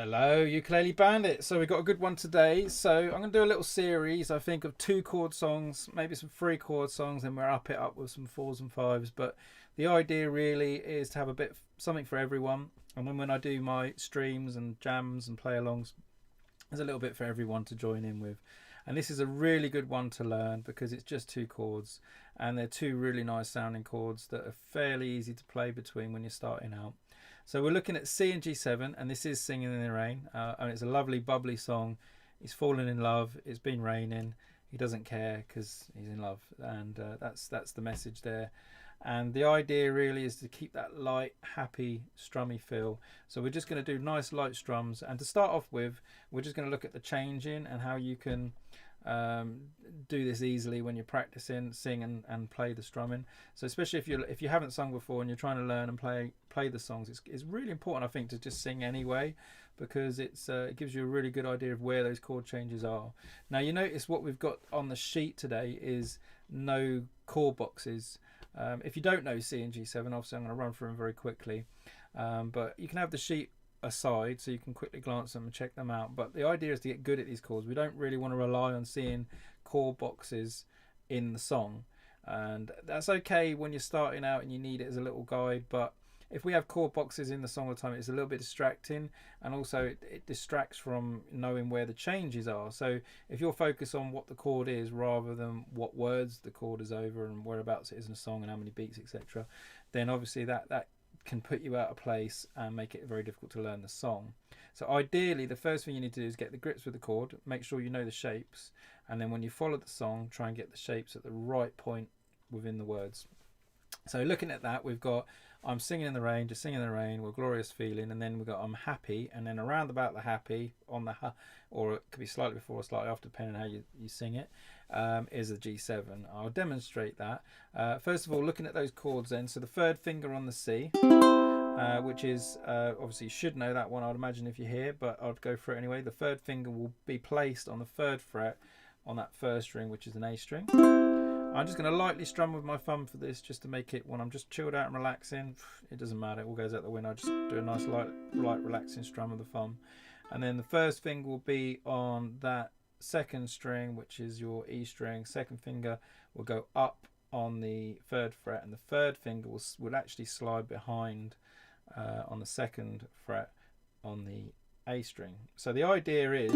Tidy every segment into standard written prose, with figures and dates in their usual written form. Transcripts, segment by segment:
Hello, Ukulele Bandit. So we've got a good one today. So I'm going to do a little series, I think, of 2 chord songs, maybe some 3 chord songs, and we'll up it up with some 4s and 5s. But the idea really is to have a bit something for everyone. And then when I do my streams and jams and play-alongs, there's a little bit for everyone to join in with. And this is a really good one to learn because it's just 2 chords, and they're 2 really nice sounding chords that are fairly easy to play between when you're starting out. So we're looking at C and G7, and this is Singing in the Rain, and it's a lovely bubbly song. He's fallen in love, it's been raining, he doesn't care because he's in love, and that's the message there. And the idea really is to keep that light, happy, strummy feel. So we're just going to do nice light strums, and to start off with, we're just going to look at the changing and how you can do this easily when you're practicing, sing and play the strumming. So especially if you haven't sung before and you're trying to learn and play the songs, it's really important, I think, to just sing anyway, because it gives you a really good idea of where those chord changes are. Now you notice what we've got on the sheet today is no chord boxes. If you don't know C and G7, obviously I'm going to run through them very quickly, but you can have the sheet aside so you can quickly glance them and check them out. But the idea is to get good at these chords. We don't really want to rely on seeing chord boxes in the song, and that's okay when you're starting out and you need it as a little guide. But if we have chord boxes in the song all the time, it's a little bit distracting, and also it distracts from knowing where the changes are. So if you're focused on what the chord is rather than what words the chord is over and whereabouts it is in a song and how many beats, etc., then obviously that can put you out of place and make it very difficult to learn the song. So ideally, the first thing you need to do is get the grips with the chord, make sure you know the shapes, and then when you follow the song, try and get the shapes at the right point within the words. So looking at that, we've got I'm singing in the rain, just singing in the rain, we're glorious feeling, and then we've got I'm happy, and then around about the happy on the or it could be slightly before or slightly after depending on how you sing it, is a G7. I'll demonstrate that. First of all, looking at those chords then, so the third finger on the C, which is obviously you should know that one, I'd imagine, if you're here, but I'd go for it anyway. The third finger will be placed on the 3rd fret on that 1st string, which is an A string. I'm just going to lightly strum with my thumb for this, just to make it, when I'm just chilled out and relaxing, it doesn't matter, it all goes out the window. I just do a nice light relaxing strum with the thumb. And then the 1st finger will be on that 2nd string, which is your E string. 2nd finger will go up on the 3rd fret, and the 3rd finger will actually slide behind on the 2nd fret on the A string. So the idea is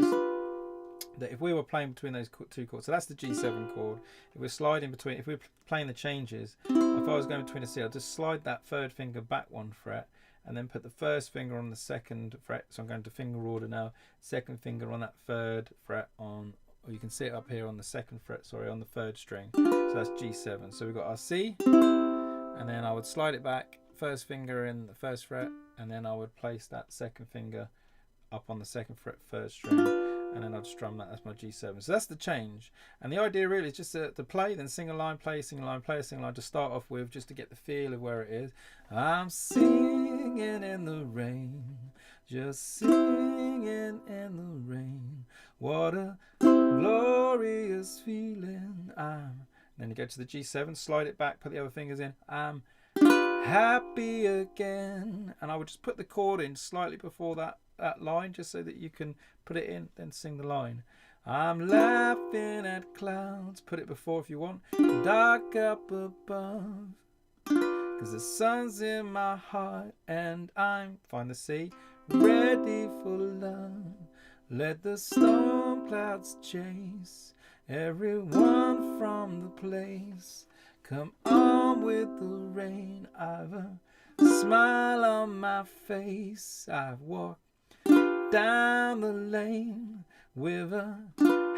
that if we were playing between those 2 chords, so that's the G7 chord, if we're sliding between, if we're playing the changes, if I was going between a C, I'll just slide that 3rd finger back 1 fret and then put the 1st finger on the 2nd fret. So I'm going to finger order now. 2nd finger on that 3rd fret on, or you can see it up here on the 2nd fret, sorry, on the 3rd string. So that's G7. So we've got our C, and then I would slide it back, 1st finger in the 1st fret, and then I would place that 2nd finger up on the 2nd fret, 3rd string, and then I'd strum that. That's my G7. So that's the change. And the idea really is just to play, then sing a line, play, sing a line, play, sing a line, to start off with, just to get the feel of where it is. I'm singing in the rain, just singing in the rain. What a glorious feeling. Then you go to the G7, slide it back, put the other fingers in. I'm happy again. And I would just put the chord in slightly before that line, just so that you can put it in, then sing the line. I'm laughing at clouds, put it before if you want, dark up above, cause the sun's in my heart, and I'm, find the C, ready for love. Let the storm clouds chase everyone from the place. Come on with the rain, I've a smile on my face. I've walked down the lane with a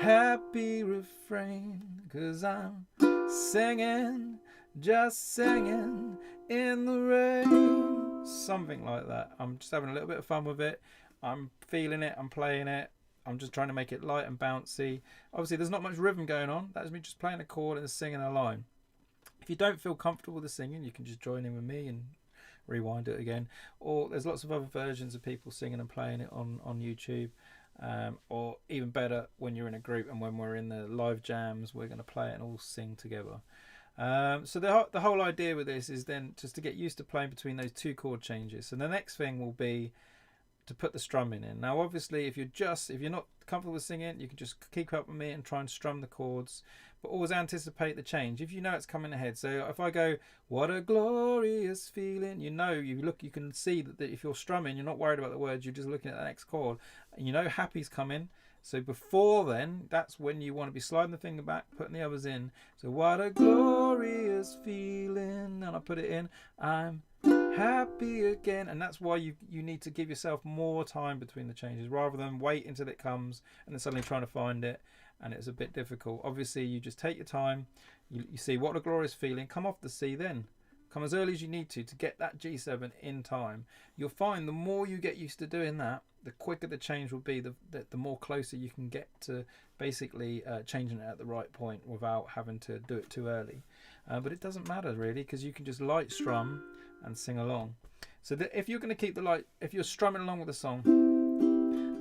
happy refrain, cause I'm singing, just singing in the rain. Something like that. I'm just having a little bit of fun with it. I'm feeling it, I'm playing it. I'm just trying to make it light and bouncy. Obviously there's not much rhythm going on. That's me just playing a chord and singing a line. If you don't feel comfortable with the singing, you can just join in with me and rewind it again, or there's lots of other versions of people singing and playing it on YouTube, or even better, when you're in a group and when we're in the live jams, we're going to play it and all sing together. So the whole idea with this is then just to get used to playing between those 2 chord changes. So the next thing will be to put the strumming in. Now obviously if you're not comfortable with singing, you can just keep up with me and try and strum the chords, but always anticipate the change if you know it's coming ahead. So if I go, what a glorious feeling, you can see that if you're strumming, you're not worried about the words, you're just looking at the next chord, and you know happy's coming. So before then, that's when you want to be sliding the finger back, putting the others in. So what a glorious feeling, and I put it in, I'm happy again. And that's why you need to give yourself more time between the changes, rather than wait until it comes and then suddenly trying to find it, and it's a bit difficult. Obviously you just take your time, you see what a glorious feeling, come off the C, then come as early as you need to get that G7 in time. You'll find the more you get used to doing that, the quicker the change will be, the more closer you can get to basically changing it at the right point without having to do it too early. But it doesn't matter really, because you can just light strum and sing along. So that if you're going to keep if you're strumming along with the song,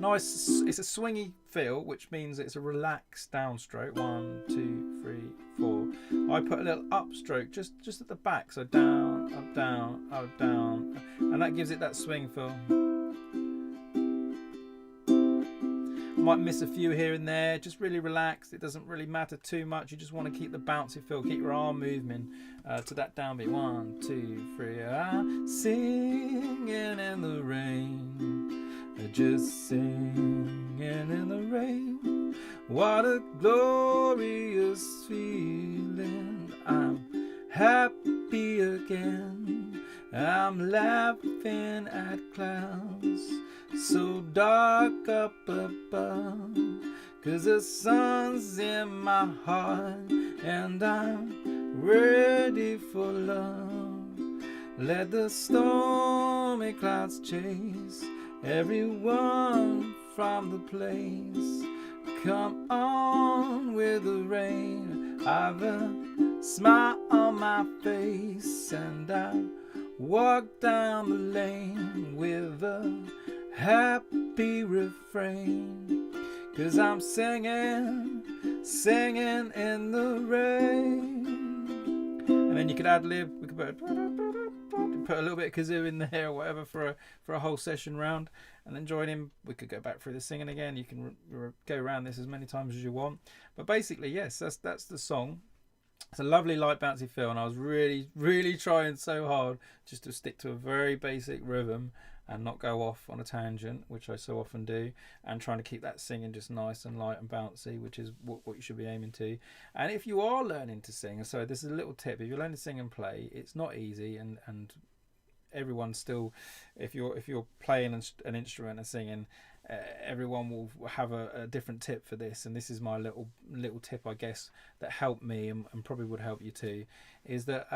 nice, it's a swingy feel, which means it's a relaxed downstroke. 1, 2, 3, 4. I put a little upstroke just at the back, so down, up, down, and that gives it that swing feel. Might miss a few here and there, just really relaxed. It doesn't really matter too much. You just want to keep the bouncy feel, keep your arm moving to that downbeat. 1, 2, 3. I'm singing in the rain, just singing in the rain. What a glorious feeling, I'm happy again. I'm laughing at clouds so dark up above, 'cause the sun's in my heart and I'm ready for love. Let the stormy clouds chase everyone from the place. Come on with the rain, I've a smile on my face, and I walk down the lane with a happy refrain, 'cause I'm singing in the rain. And then you could ad lib, we could put a little bit of kazoo in there or whatever for a whole session round, and then join in. We could go back through the singing again. You can go around this as many times as you want, but basically yes, that's the song. It's a lovely light bouncy feel, and I was really trying so hard just to stick to a very basic rhythm and not go off on a tangent, which I so often do, and trying to keep that singing just nice and light and bouncy, which is what you should be aiming to. And if you are learning to sing, so this is a little tip, if you're learning to sing and play, it's not easy, and everyone still, if you're playing an instrument and singing, everyone will have a different tip for this, and this is my little tip, I guess, that helped me and probably would help you too, is that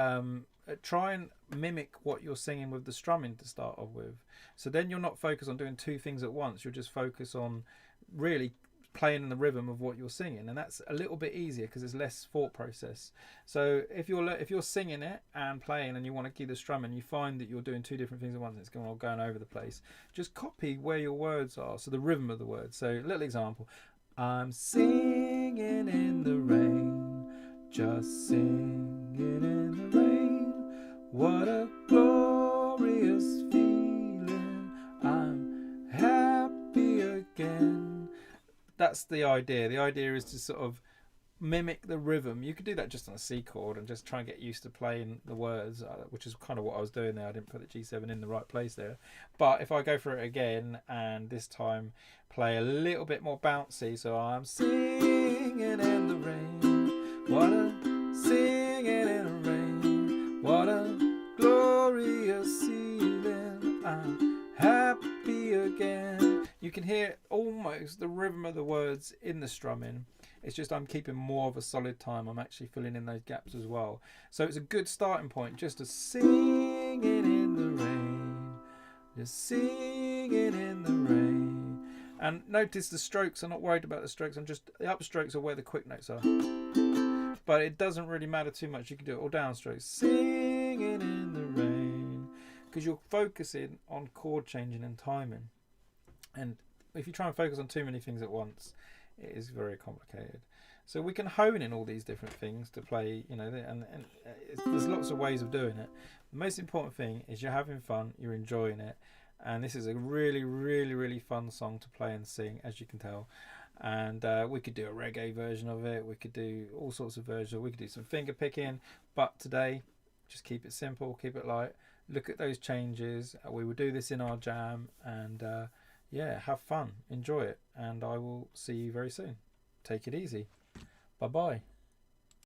try and mimic what you're singing with the strumming to start off with. So then you're not focused on doing two things at once, you'll just focus on really playing in the rhythm of what you're singing, and that's a little bit easier because there's less thought process. So if you're singing it and playing and you want to keep the strumming, you find that you're doing two different things at once and it's going over the place. Just copy where your words are, so the rhythm of the words. So little example, I'm singing in the rain, just singing in the rain, what a glorious feeling, I'm happy again. That's the idea. The idea is to sort of mimic the rhythm. You could do that just on a C chord and just try and get used to playing the words, which is kind of what I was doing there. I didn't put the G7 in the right place there. But if I go for it again and this time play a little bit more bouncy, so I'm singing in the rain, what a singing in the rain, what a glorious feeling, I'm happy again. You can hear almost the rhythm of the words in the strumming. It's just I'm keeping more of a solid time. I'm actually filling in those gaps as well. So it's a good starting point just to singing in the rain, just singing in the rain. And notice the strokes, I'm not worried about the strokes. The upstrokes are where the quick notes are. But it doesn't really matter too much. You can do it all downstrokes. Singing in the rain. Because you're focusing on chord changing and timing. And if you try and focus on too many things at once, it is very complicated. So we can hone in all these different things to play, and there's lots of ways of doing it. The most important thing is you're having fun, you're enjoying it, And this is a really, really, really fun song to play and sing, as you can tell. And we could do a reggae version of it. We could do all sorts of versions. We could do some finger picking. But today, just keep it simple, keep it light. Look at those changes. We will do this in our jam. And yeah, have fun. Enjoy it. And I will see you very soon. Take it easy. Bye-bye.